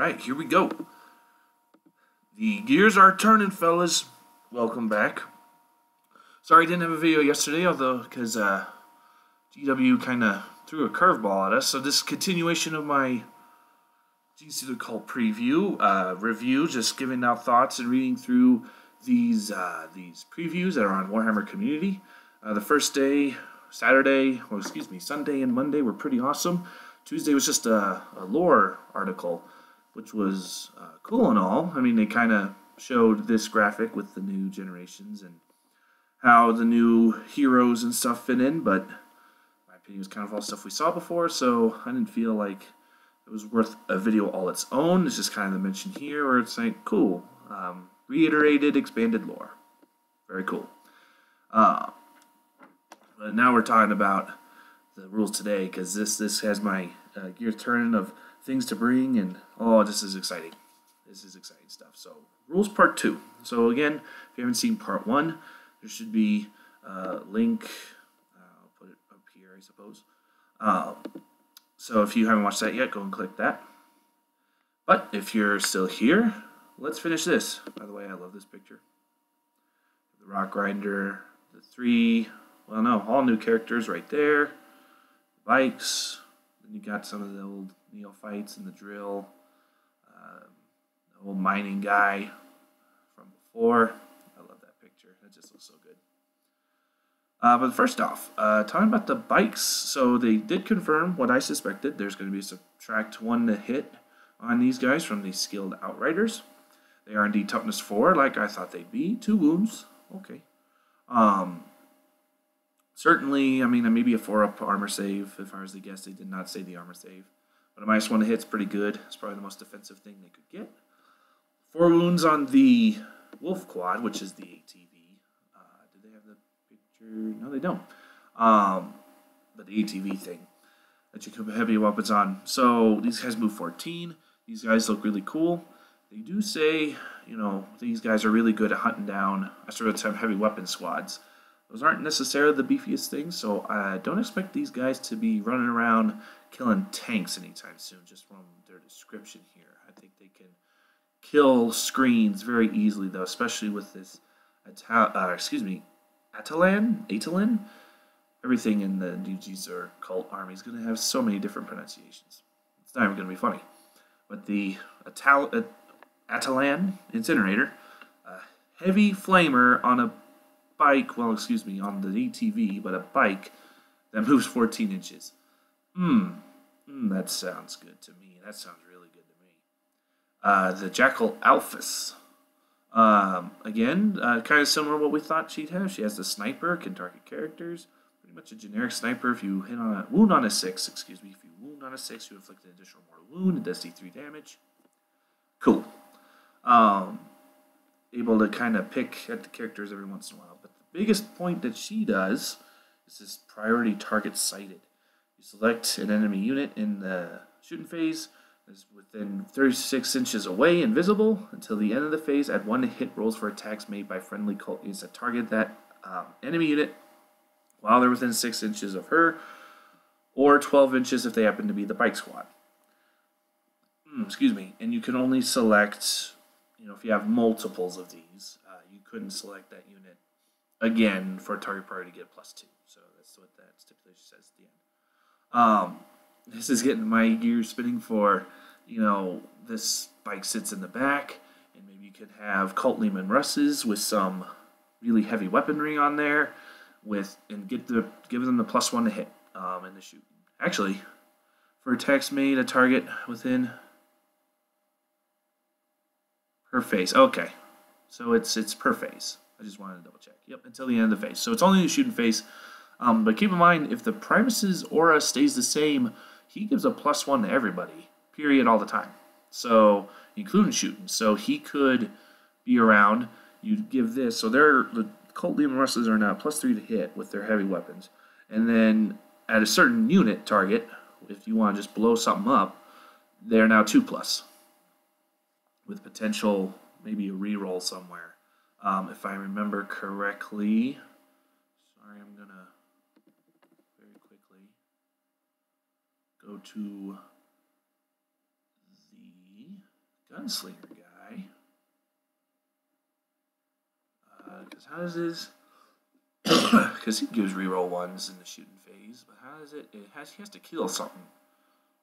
Alright, here we go. The gears are turning, fellas. Welcome back. Sorry I didn't have a video yesterday, although, because GW kind of threw a curveball at us. So this continuation of my Genestealer Cult preview, review, just giving out thoughts and reading through these previews that are on Warhammer Community. The first day, Sunday and Monday were pretty awesome. Tuesday was just a lore article, which was cool and all. I mean, they kind of showed this graphic with the new generations and how the new heroes and stuff fit in, but my opinion was kind of all stuff we saw before, so I didn't feel like it was worth a video all its own. It's just kind of the mention here where it's like, cool, reiterated, expanded lore. Very cool. But now we're talking about the rules today, because this has my gear turning of things to bring, and oh, this is exciting. This is exciting stuff. So, rules part 2. So again, if you haven't seen part 1, there should be a link. I'll put it up here, I suppose. So if you haven't watched that yet, go and click that. But if you're still here, let's finish this. By the way, I love this picture. The Rock Grinder, the 3, well, no, all new characters right there. The bikes. Then you got some of the old neophytes and the drill. The old mining guy from before. I love that picture. It just looks so good. But first off, talking about the bikes. So they did confirm what I suspected. There's going to be a subtract 1 to hit on these guys from these skilled outriders. They are indeed toughness 4, like I thought they'd be. 2 wounds. Okay. Certainly, I mean, maybe a 4-up armor save. If I was to guess, they did not say the armor save. But a -1 to hit's pretty good. It's probably the most defensive thing they could get. 4 wounds on the Wolf Quad, which is the ATV. Do they have the picture? No, they don't. But the ATV thing that you can put heavy weapons on. So these guys move 14. These guys look really cool. They do say, you know, these guys are really good at hunting down heavy weapon squads. Those aren't necessarily the beefiest things, so I don't expect these guys to be running around killing tanks anytime soon, just from their description here. I think they can kill screens very easily, though, especially with this Atalan? Everything in the new Genestealer Cult army is going to have so many different pronunciations. It's not even going to be funny. But the Atalan Incinerator, a heavy flamer on a bike, on the ATV, but a bike that moves 14 inches. That sounds good to me. That sounds really good to me. The Jackal Alphys. Again, kind of similar to what we thought she'd have. She has the sniper, can target characters. Pretty much a generic sniper. If you hit on a wound on a 6, if you wound on a 6, you inflict an additional mortal wound. It does D3 damage. Cool. Able to kind of pick at the characters every once in a while. But the biggest point that she does is this priority target sighted. You select an enemy unit in the shooting phase that's within 36 inches away, invisible, until the end of the phase. Add 1 hit rolls for attacks made by friendly cult units that target that enemy unit while they're within 6 inches of her, or 12 inches if they happen to be the bike squad. And you can only select, if you have multiples of these, you couldn't select that unit again for a target priority to get +2. So that's what that stipulation says at the end. This is getting my gears spinning for, this bike sits in the back, and maybe you could have Cult Lehman Russes with some really heavy weaponry on there, and give them the +1 to hit in the shoot. Actually, for attacks made a target within per phase. Okay, so it's per phase. I just wanted to double check. Yep, until the end of the phase. So it's only the shooting phase. But keep in mind, if the Primus's aura stays the same, he gives a +1 to everybody, period, all the time. So, including shooting. So he could be around. You'd give this. So the Cult Lehman Russes are now +3 to hit with their heavy weapons. And then at a certain unit target, if you want to just blow something up, they're now 2+. With potential, maybe a reroll somewhere. If I remember correctly, sorry, I'm going to very quickly go to the Gunslinger guy. Because how does his... Because he gives reroll ones in the shooting phase, but how does it... He has to kill something.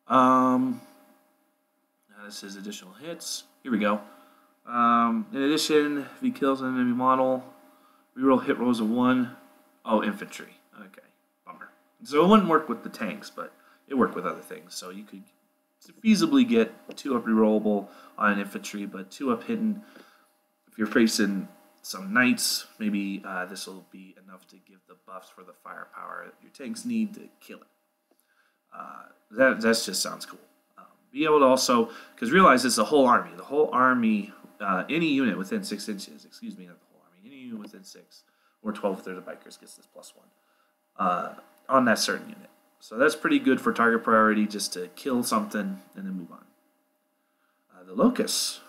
Now this is additional hits. Here we go. In addition, if he kills an enemy model, reroll hit rolls of 1. Oh, infantry. Okay, bummer. So it wouldn't work with the tanks, but it worked with other things. So you could feasibly get 2-up rerollable on an infantry, but 2-up hidden. If you're facing some knights, maybe this will be enough to give the buffs for the firepower that your tanks need to kill it. That just sounds cool. Be able to also, because realize it's the whole army. The whole army, any unit within 6 inches, excuse me, not the whole army, any unit within 6, or 12 if they're the bikers gets this +1 on that certain unit. So that's pretty good for target priority, just to kill something and then move on. The Locust.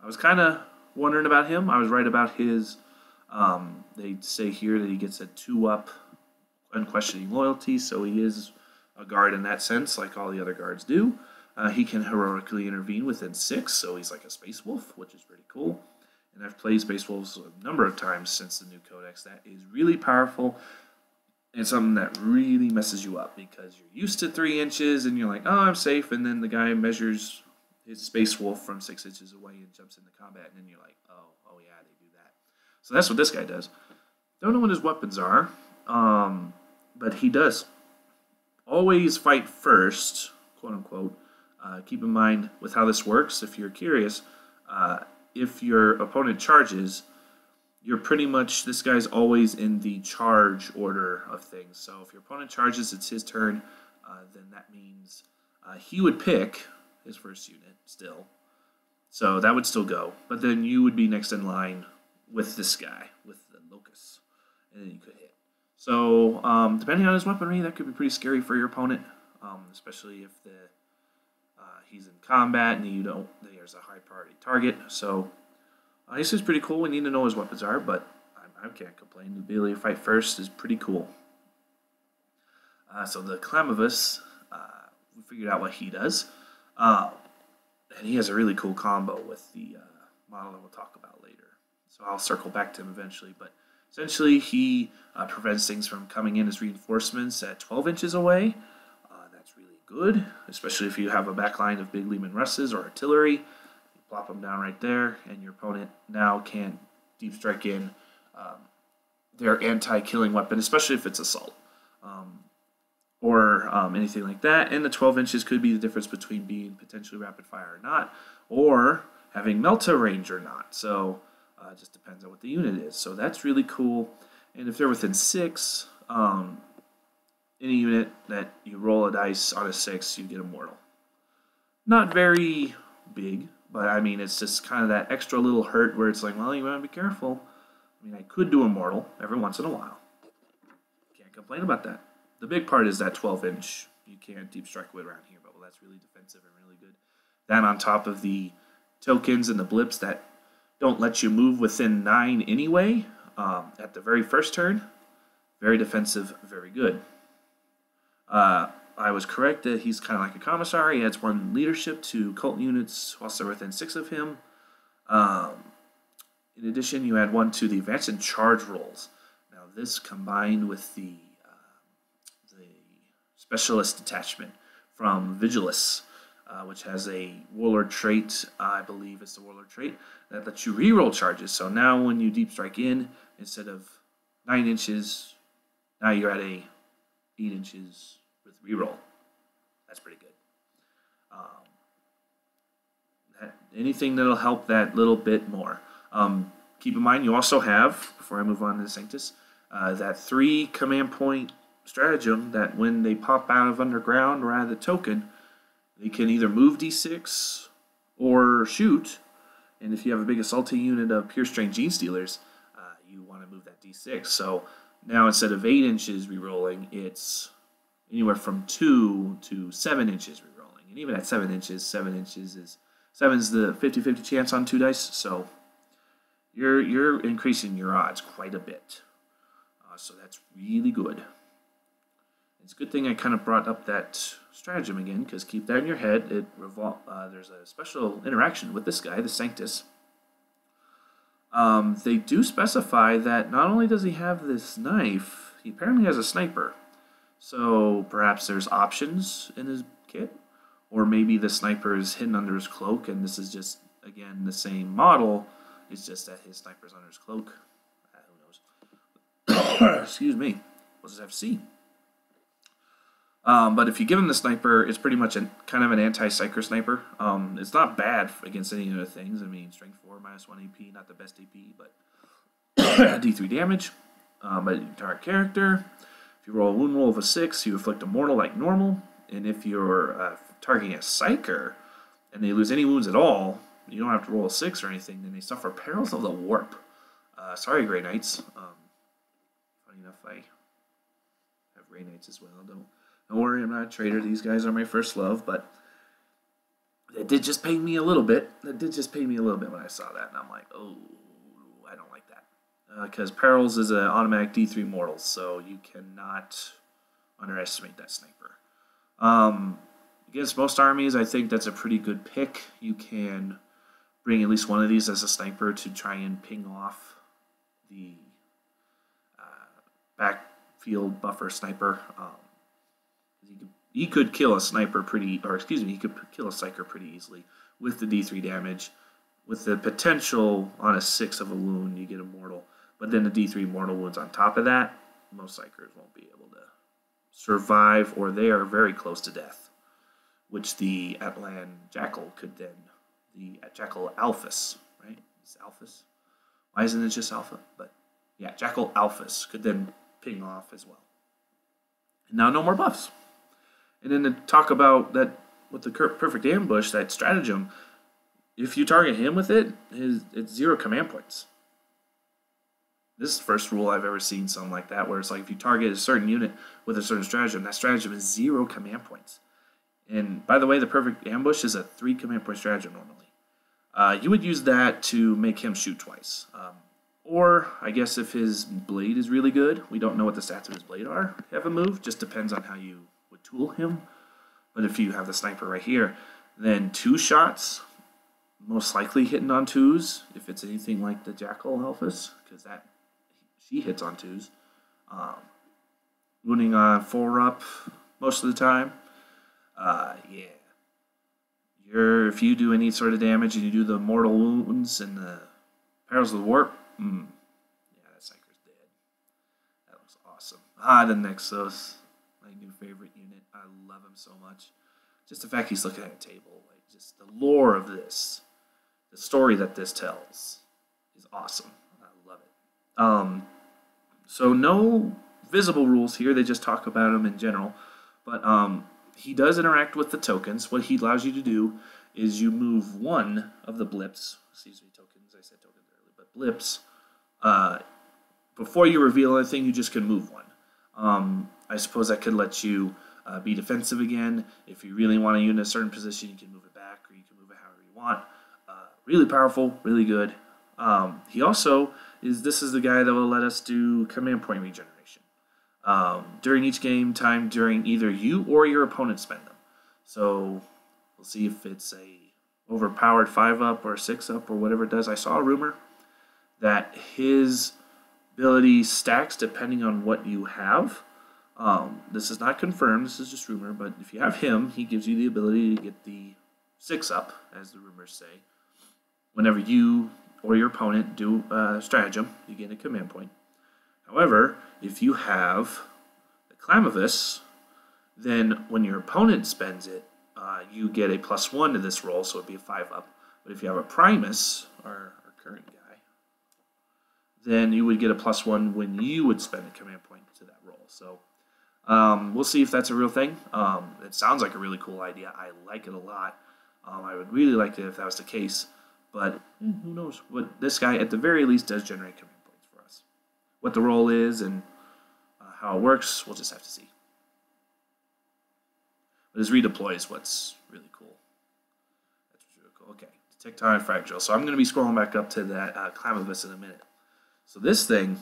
I was kind of wondering about him. I was right about his. They say here that he gets a 2-up unquestioning loyalty, so he is a guard in that sense, like all the other guards do. He can heroically intervene within 6, so he's like a Space Wolf, which is pretty cool. And I've played Space Wolves a number of times since the new codex. That is really powerful. And something that really messes you up because you're used to 3 inches and you're like, oh, I'm safe. And then the guy measures his Space Wolf from 6 inches away and jumps into combat. And then you're like, oh yeah, they do that. So that's what this guy does. Don't know what his weapons are, but he does always fight first, quote unquote. Keep in mind with how this works, if you're curious, if your opponent charges, you're pretty much, this guy's always in the charge order of things. So if your opponent charges, it's his turn, then that means he would pick his first unit still. So that would still go. But then you would be next in line with this guy, with the Locust. And then you could hit. So depending on his weaponry, that could be pretty scary for your opponent, especially if he's in combat and there's a high priority target. So this is pretty cool. We need to know his weapons are, but I can't complain. The ability to fight first is pretty cool. So the Clamavus, we figured out what he does. And he has a really cool combo with the model that we'll talk about later. So I'll circle back to him eventually. But essentially, he prevents things from coming in as reinforcements at 12 inches away. That's really good, especially if you have a backline of big Lehman Russes or artillery. You plop them down right there, and your opponent now can't deep strike in their anti-killing weapon, especially if it's assault. Or anything like that. And the 12 inches could be the difference between being potentially rapid fire or not, or having Melta range or not. So it just depends on what the unit is. So that's really cool. And if they're within 6, any unit that you roll a dice on a 6, you get immortal. Not very big, but I mean, it's just kind of that extra little hurt where it's like, well, you want to be careful. I mean, I could do immortal every once in a while. Can't complain about that. The big part is that 12-inch. You can't deep strike with around here, but well, that's really defensive and really good. That on top of the tokens and the blips that don't let you move within 9 anyway at the very first turn. Very defensive, very good. I was correct that he's kind of like a commissary. He adds 1 leadership to cult units whilst they're within 6 of him. In addition, you add 1 to the advance and charge rolls. Now this combined with the specialist detachment from Vigilus, which has a warlord trait, I believe it's the warlord trait, that lets you reroll charges. So now when you deep strike in, instead of 9 inches, now you're at a 8 inches with reroll. That's pretty good. Anything that'll help that little bit more. Keep in mind, you also have, before I move on to the Sanctus, that 3 command point stratagem that when they pop out of underground or out of the token, they can either move d6 or shoot. And if you have a big assaulting unit of pure strength Genestealers, you want to move that d6. So now instead of 8 inches rerolling, it's anywhere from 2 to 7 inches rerolling. And even at 7 inches, 7's the 50-50 chance on 2 dice. So you're increasing your odds quite a bit. So that's really good. It's a good thing I kind of brought up that stratagem again, because keep that in your head. There's a special interaction with this guy, the Sanctus. They do specify that not only does he have this knife, he apparently has a sniper. So perhaps there's options in his kit, or maybe the sniper is hidden under his cloak, and this is just, again, the same model. It's just that his sniper's under his cloak. Who knows? Excuse me. What does FC? But if you give him the sniper, it's pretty much kind of an anti-psyker sniper. It's not bad against any other things. I mean, strength 4, -1 AP, not the best AP, but D3 damage. But target character. If you roll a wound roll of a 6, you inflict a mortal like normal. And if you're targeting a psyker and they lose any wounds at all, you don't have to roll a 6 or anything, then they suffer perils of the warp. Sorry, Grey Knights. Funny enough, I have Grey Knights as well. Don't worry, I'm not a traitor. These guys are my first love, but it did just pain me a little bit. It did just pain me a little bit when I saw that, and I'm like, oh, I don't like that. Because Perils is an automatic D3 mortal, so you cannot underestimate that sniper. Against most armies, I think that's a pretty good pick. You can bring at least one of these as a sniper to try and ping off the backfield buffer sniper. He could kill a sniper he could kill a psyker pretty easily with the D3 damage. With the potential on a 6 of a wound, you get a mortal. But then the D3 mortal wounds on top of that, most psychers won't be able to survive, or they are very close to death. Which the Atlan Jackal could then, the Jackal Alphys, right? It's Alphys. Why isn't it just Alpha? But yeah, Jackal Alphys could then ping off as well. And now no more buffs. And then to talk about that with the perfect ambush, that stratagem, if you target him with it, it's 0 command points. This is the first rule I've ever seen something like that, where it's like if you target a certain unit with a certain stratagem, that stratagem is 0 command points. And by the way, the perfect ambush is a 3 command point stratagem normally. You would use that to make him shoot twice. Or, I guess if his blade is really good, we don't know what the stats of his blade are, have a move, just depends on how you would tool him. But if you have the sniper right here, then 2 shots, most likely hitting on 2s, if it's anything like the Jackal Alphys, because she hits on 2s. Wounding on 4 up most of the time. Yeah. If you do any sort of damage and you do the mortal wounds and the Perils of the Warp, yeah, that psyker's dead. That looks awesome. The Nexus, my new favorite unit. I love him so much. Just the fact he's looking at a table, like just the lore of this, the story that this tells is awesome. I love it. So no visible rules here. They just talk about them in general. But he does interact with the tokens. What he allows you to do is you move one of the blips. Excuse me, tokens. I said tokens earlier, but blips. Before you reveal anything, you just can move one. I suppose that could let you be defensive again. If you really want to unit a certain position, you can move it back, or you can move it however you want. Really powerful, really good. He also this is the guy that will let us do command point regeneration. During each game time, during either you or your opponent spend them. So we'll see if it's a overpowered 5-up or 6-up or whatever it does. I saw a rumor that his ability stacks depending on what you have. This is not confirmed, this is just rumor, but if you have him, he gives you the ability to get the 6-up, as the rumors say. Whenever you or your opponent do stratagem, you get a command point. However, if you have the Clamavus, then when your opponent spends it, you get a +1 to this roll, so it'd be a 5-up. But if you have a Primus, our current guy, then you would get a +1 when you would spend a command point to that roll. So we'll see if that's a real thing. It sounds like a really cool idea. I like it a lot. I would really like it if that was the case. But who knows? What this guy, at the very least, does generate command points for us. What the role is and how it works, we'll just have to see. But his redeploy is what's really cool. That's what's really cool. Okay, Tectonic Fractal. So I'm going to be scrolling back up to that Clamavus in a minute. So this thing,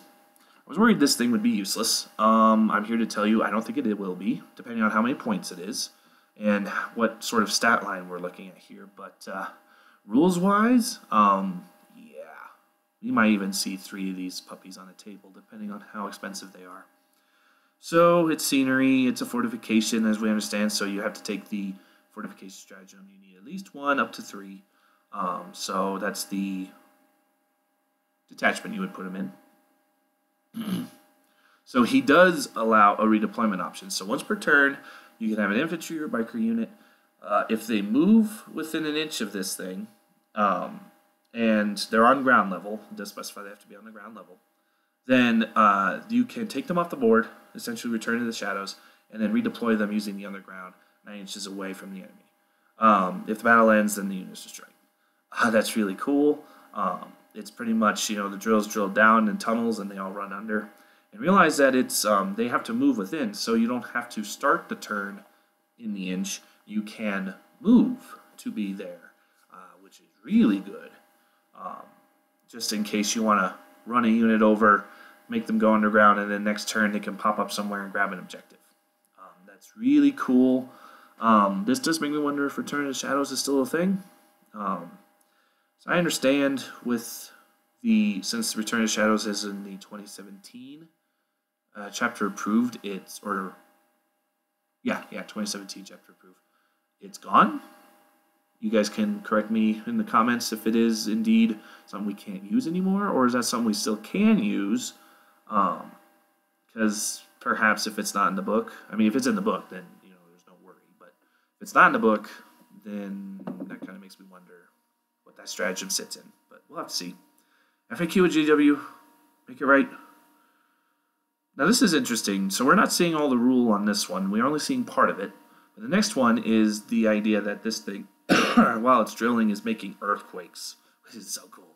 I was worried this thing would be useless. I'm here to tell you I don't think it will be, depending on how many points it is and what sort of stat line we're looking at here. But rules-wise, yeah, we might even see 3 of these puppies on a table, depending on how expensive they are. So it's scenery, it's a fortification, as we understand, so you have to take the fortification stratagem. You need at least 1 up to 3. So that's the detachment you would put him in. So he does allow a redeployment option. So once per turn, you can have an infantry or biker unit. If they move within an inch of this thing, and they're on ground level, it does specify they have to be on the ground level, then you can take them off the board, essentially return to the shadows, and then redeploy them using the underground 9 inches away from the enemy. If the battle ends, then the unit's destroyed. That's really cool. It's pretty much, the drill's drilled down in tunnels and they all run under. And realize that it's they have to move within, so you don't have to start the turn in the inch. You can move to be there, which is really good. Just in case you want to run a unit over, make them go underground, and then next turn they can pop up somewhere and grab an objective. That's really cool. This does make me wonder if Return of the Shadows is still a thing. So I understand since Return of the Shadows is in the 2017 chapter approved, 2017 chapter approved, it's gone. You guys can correct me in the comments if it is indeed something we can't use anymore, or is that something we still can use? Because perhaps if it's not in the book, if it's in the book, then there's no worry. But if it's not in the book, then that kind of makes me wonder what that stratagem sits in. But we'll have to see. FAQ with GW, make it right. Now this is interesting. So we're not seeing all the rule on this one. We're only seeing part of it. But the next one is the idea that this thing, while it's drilling, is making earthquakes, which is so cool.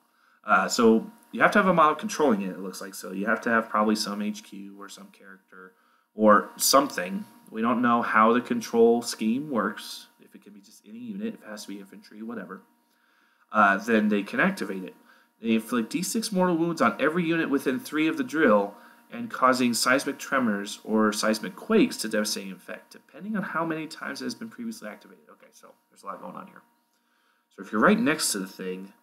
So you have to have a model controlling it looks like. So you have to have probably some HQ or some character or something. We don't know how the control scheme works. If it can be just any unit, if it has to be infantry, whatever. Then they can activate it. They inflict D6 mortal wounds on every unit within 3 of the drill and causing seismic tremors or seismic quakes to devastating effect, depending on how many times it has been previously activated. Okay, so there's a lot going on here. So if you're right next to the thing,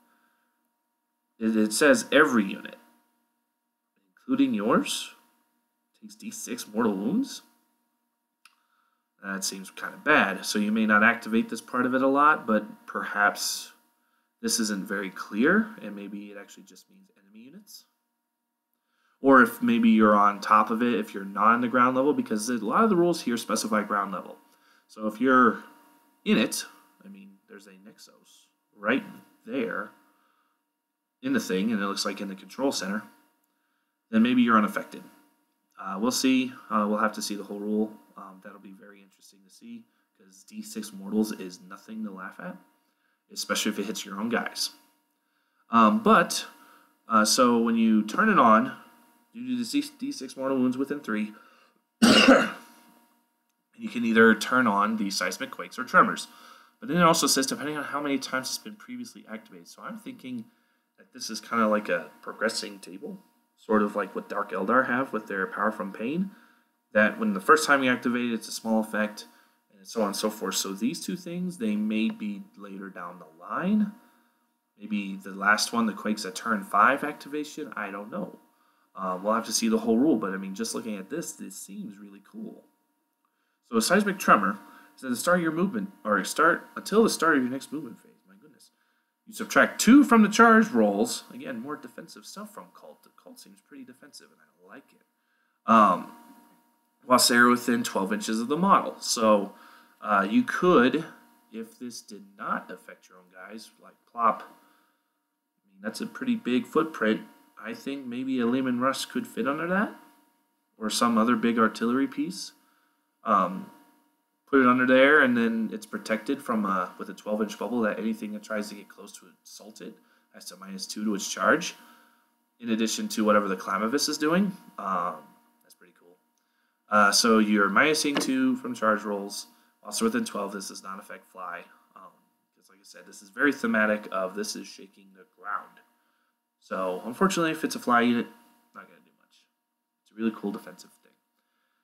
it says every unit, including yours, takes D6 mortal wounds. That seems kind of bad. So you may not activate this part of it a lot, but perhaps this isn't very clear, and maybe it actually just means enemy units. Or if maybe you're on top of it, if you're not on the ground level, because a lot of the rules here specify ground level. So if you're in it, there's a Nexus right there in the thing, and it looks like in the control center, then maybe you're unaffected. We'll see. We'll have to see the whole rule. That'll be very interesting to see, because D6 Mortals is nothing to laugh at, especially if it hits your own guys. So when you turn it on, you do the D6 mortal wounds within 3. And you can either turn on the seismic quakes or tremors. But then it also says depending on how many times it's been previously activated. So I'm thinking that this is kind of like a progressing table, sort of like what Dark Eldar have with their Power from Pain. That when the first time you activate it, it's a small effect, and so on and so forth. So these two things, they may be later down the line. Maybe the last one, the Quakes at turn 5 activation, I don't know. We'll have to see the whole rule, but just looking at this seems really cool. So a seismic tremor is at the start of your movement, or until the start of your next movement phase. My goodness. You subtract 2 from the charge rolls. Again, more defensive stuff from Cult. The Cult seems pretty defensive, and I like it. While they're within 12 inches of the model. So you could, if this did not affect your own guys, like plop, that's a pretty big footprint. I think maybe a Lehman Russ could fit under that, or some other big artillery piece. Put it under there, and then it's protected from with a 12-inch bubble that anything that tries to get close to assault it has to -2 to its charge, in addition to whatever the Clamavis is doing. That's pretty cool. So you're -2 from charge rolls. Also within 12, this does not affect fly. Because like I said, this is very thematic of this is shaking the ground. So unfortunately, if it's a fly unit, not going to do much. really cool defensive thing.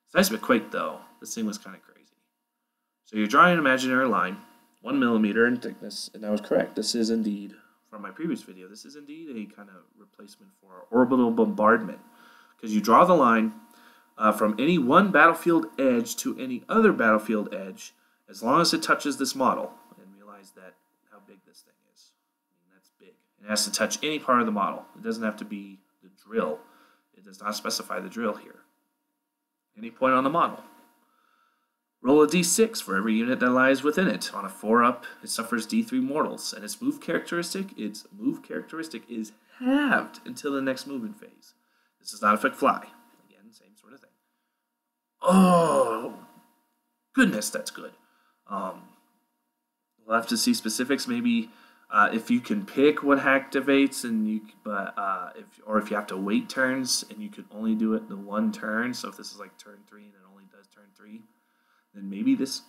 Seismic Quake, though, this thing was kind of crazy. So you're drawing an imaginary line, 1 millimeter in thickness, and I was correct. This is indeed, from my previous video, this is indeed a kind of replacement for orbital bombardment. Because you draw the line from any one battlefield edge to any other battlefield edge, as long as it touches this model. And realize that how big this thing is. I mean, that's big. It has to touch any part of the model. It doesn't have to be the drill. It does not specify the drill here. Any point on the model. Roll a d6 for every unit that lies within it. On a 4-up, it suffers d3 mortals, and its move characteristic is halved until the next movement phase. This does not affect fly. Again, same sort of thing. Oh, goodness, that's good. We'll have to see specifics. Maybe if you can pick what activates, and if you have to wait turns, and you can only do it the one turn. So if this is like turn 3 and it only does turn 3. Then maybe this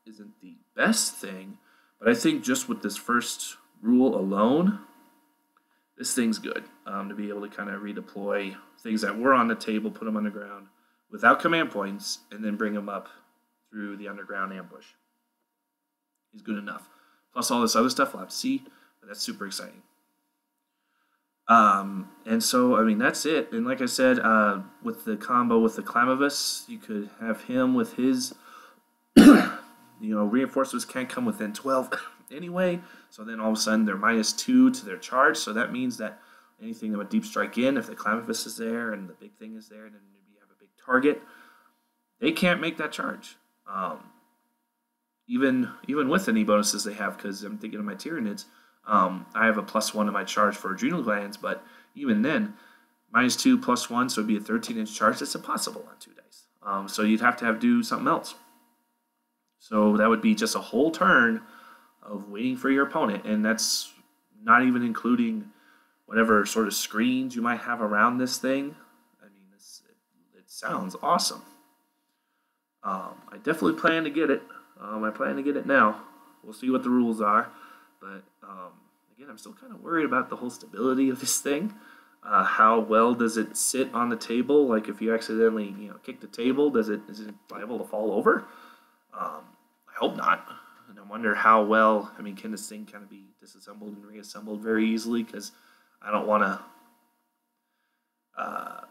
isn't the best thing, but I think just with this first rule alone, this thing's good to be able to kind of redeploy things that were on the table, put them underground without command points, and then bring them up through the underground ambush. Is good enough. Plus all this other stuff we'll have to see, but that's super exciting. And so, I mean, that's it. And like I said, with the combo with the Clamavus, you could have him with his... reinforcements can't come within 12 anyway, so then all of a sudden they're -2 to their charge, so that means that anything that would deep strike in, if the Clamavus is there and the big thing is there, and then maybe you have a big target, they can't make that charge. Even with any bonuses they have, because I'm thinking of my Tyranids, I have a +1 to my charge for adrenal glands, but even then, -2 +1, so it'd be a 13-inch charge. That's impossible on 2 dice. So you'd have to do something else. So that would be just a whole turn of waiting for your opponent, and that's not even including whatever sort of screens you might have around this thing. I mean, it sounds awesome. I definitely plan to get it. I plan to get it now. We'll see what the rules are, but again, I'm still kind of worried about the whole stability of this thing. How well does it sit on the table? Like if you accidentally kick the table, is it liable to fall over? I hope not. And I wonder how well, I mean, can this thing kind of be disassembled and reassembled very easily? Because I don't want to, I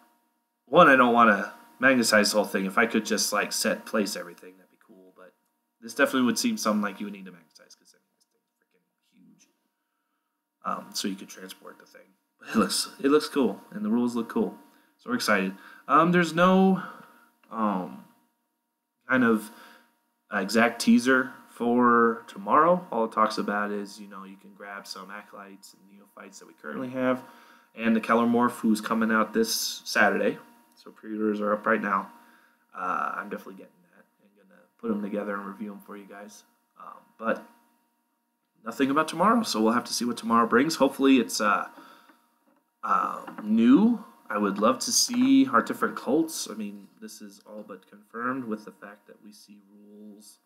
don't want to magnetize the whole thing. If I could just like set place everything, that'd be cool. But this definitely would seem something like you would need to magnetize, because I mean, this thing's freaking huge. So you could transport the thing. But it looks cool, and the rules look cool. So we're excited. There's no kind of exact teaser for tomorrow. All it talks about is, you can grab some Acolytes and Neophytes that we currently have, and the Kellermorph, who's coming out this Saturday. So pre-orders are up right now. I'm definitely getting that and going to put them together and review them for you guys. But nothing about tomorrow, so we'll have to see what tomorrow brings. Hopefully it's new. I would love to see our different cults. I mean, this is all but confirmed with the fact that we see rules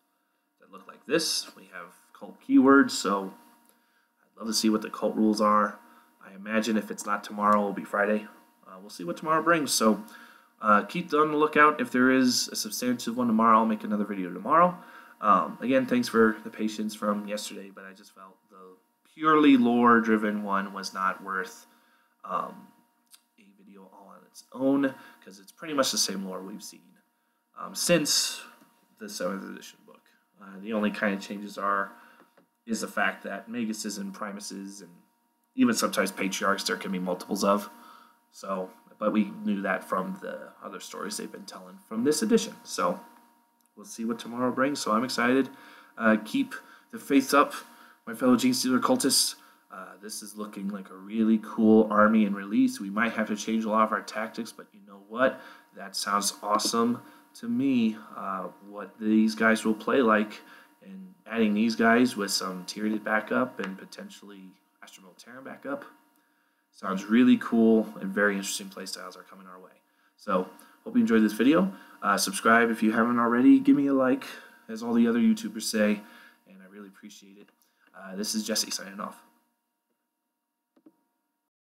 that look like this. We have cult keywords, so I'd love to see what the cult rules are. I imagine if it's not tomorrow, it'll be Friday. We'll see what tomorrow brings. So keep on the lookout. If there is a substantive one tomorrow, I'll make another video tomorrow. Again, thanks for the patience from yesterday, but I just felt the purely lore-driven one was not worth a video all on its own, because it's pretty much the same lore we've seen since the 7th edition book. The only kind of changes is the fact that Maguses and Primuses and even sometimes Patriarchs there can be multiples of. So, but we knew that from the other stories they've been telling from this edition. So we'll see what tomorrow brings. So I'm excited. Keep the faith up, my fellow Genestealer cultists. This is looking like a really cool army and release. We might have to change a lot of our tactics, but you know what? That sounds awesome to me. What these guys will play like, and adding these guys with some Tyranid backup and potentially Astromilitarum backup sounds really cool, and very interesting playstyles are coming our way. So, hope you enjoyed this video. Subscribe if you haven't already. Give me a like, as all the other YouTubers say, and I really appreciate it. This is Jesse signing off.